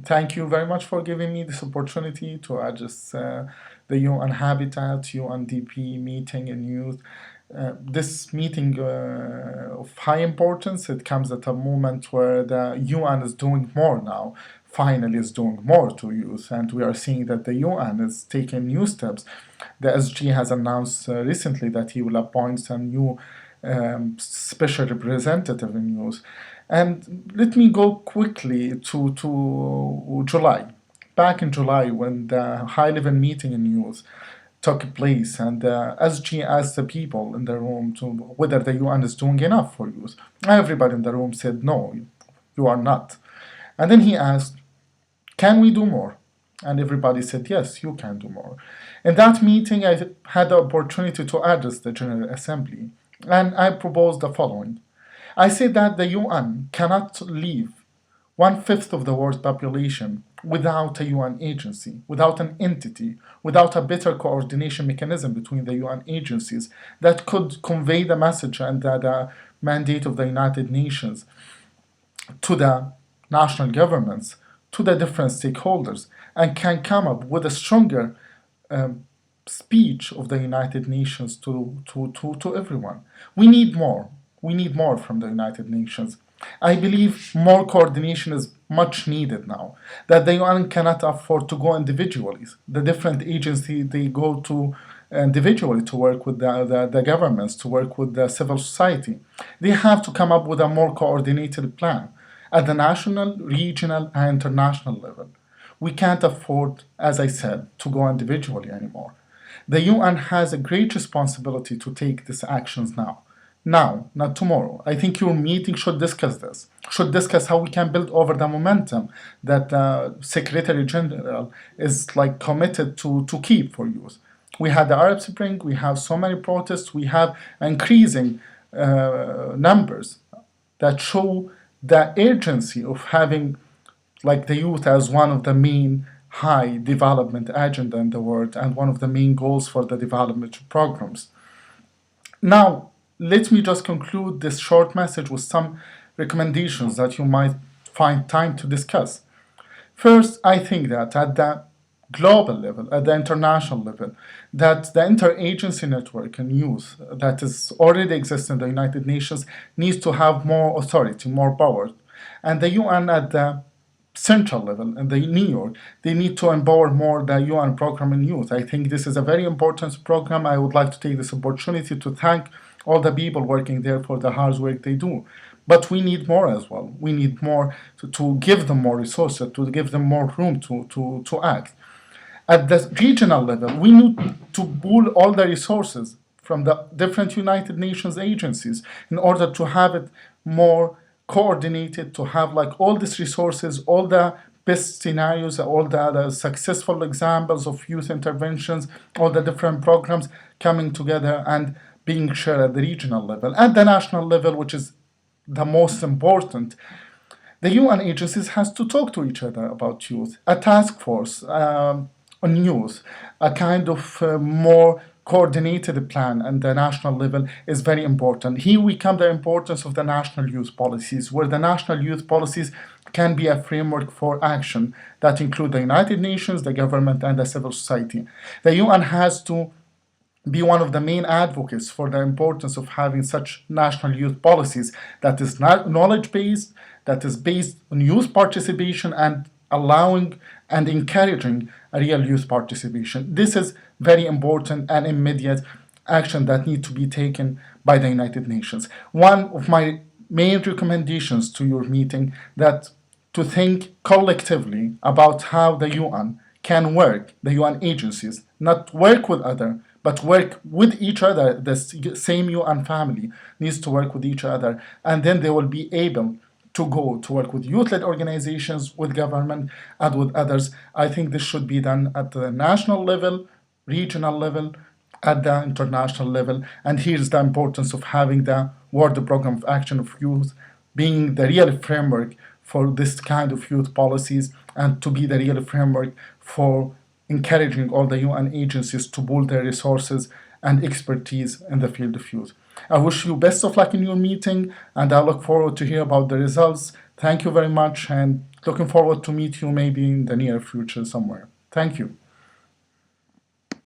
Thank you very much for giving me this opportunity to address the UN Habitat, UNDP meeting in youth. This meeting of high importance, it comes at a moment where the UN is doing more now, finally is doing more to youth, and we are seeing that the UN is taking new steps. The SG has announced recently that he will appoint some new special representative in youth. And let me go quickly to July. Back in July, when the high level meeting in youth took place, and SG asked the people in the room to whether the UN is doing enough for youth. Everybody in the room said, no, you are not. And then he asked, can we do more? And everybody said, yes, you can do more. In that meeting, I had the opportunity to address the General Assembly, and I proposed the following. I said that the UN cannot leave one-fifth of the world's population without a UN agency, without an entity, without a better coordination mechanism between the UN agencies that could convey the message and the mandate of the United Nations to the national governments, to the different stakeholders, and can come up with a stronger speech of the United Nations to everyone. We need more. We need more from the United Nations. I believe more coordination is much needed now, that the UN cannot afford to go individually. The different agencies, they go to individually to work with the governments, to work with the civil society. They have to come up with a more coordinated plan at the national, regional, and international level. We can't afford, as I said, to go individually anymore. The UN has a great responsibility to take these actions now. Now, not tomorrow. I think your meeting should discuss this, should discuss how we can build over the momentum that the Secretary General is like committed to keep for youth. We had the Arab Spring, we have so many protests, we have increasing numbers that show the urgency of having like the youth as one of the main high development agenda in the world and one of the main goals for the development programs. Now, let me just conclude this short message with some recommendations that you might find time to discuss. First, I think that at the global level, at the international level, that the interagency network in youth that is already exists in the United Nations needs to have more authority, more power. And the UN at the central level in the New York, they need to empower more the UN program in youth. I think this is a very important program. I would like to take this opportunity to thank all the people working there for the hard work they do. But we need more as well. We need more to give them more resources, to give them more room to act. At the regional level, we need to pool all the resources from the different United Nations agencies in order to have it more coordinated, to have like all these resources, all the best scenarios, all the successful examples of youth interventions, all the different programs coming together and being shared at the regional level. At the national level, which is the most important, the UN agencies has to talk to each other about youth. A task force on youth, a kind of more coordinated plan at the national level is very important. Here we come the importance of the national youth policies, where the national youth policies can be a framework for action that include the United Nations, the government, and the civil society. The UN has to be one of the main advocates for the importance of having such national youth policies that is knowledge-based, that is based on youth participation and allowing and encouraging a real youth participation. This is very important and immediate action that need to be taken by the United Nations. One of my main recommendations to your meeting that to think collectively about how the UN can work, the UN agencies, not work with other, but work with each other. The same UN family needs to work with each other, and then they will be able to go to work with youth-led organizations, with government, and with others. I think this should be done at the national level, regional level, at the international level. And here's the importance of having the World Program of Action of Youth being the real framework for this kind of youth policies and to be the real framework for encouraging all the UN agencies to pool their resources and expertise in the field of youth. I wish you best of luck in your meeting, and I look forward to hear about the results. Thank you very much, and Looking forward to meet you maybe in the near future somewhere. Thank you.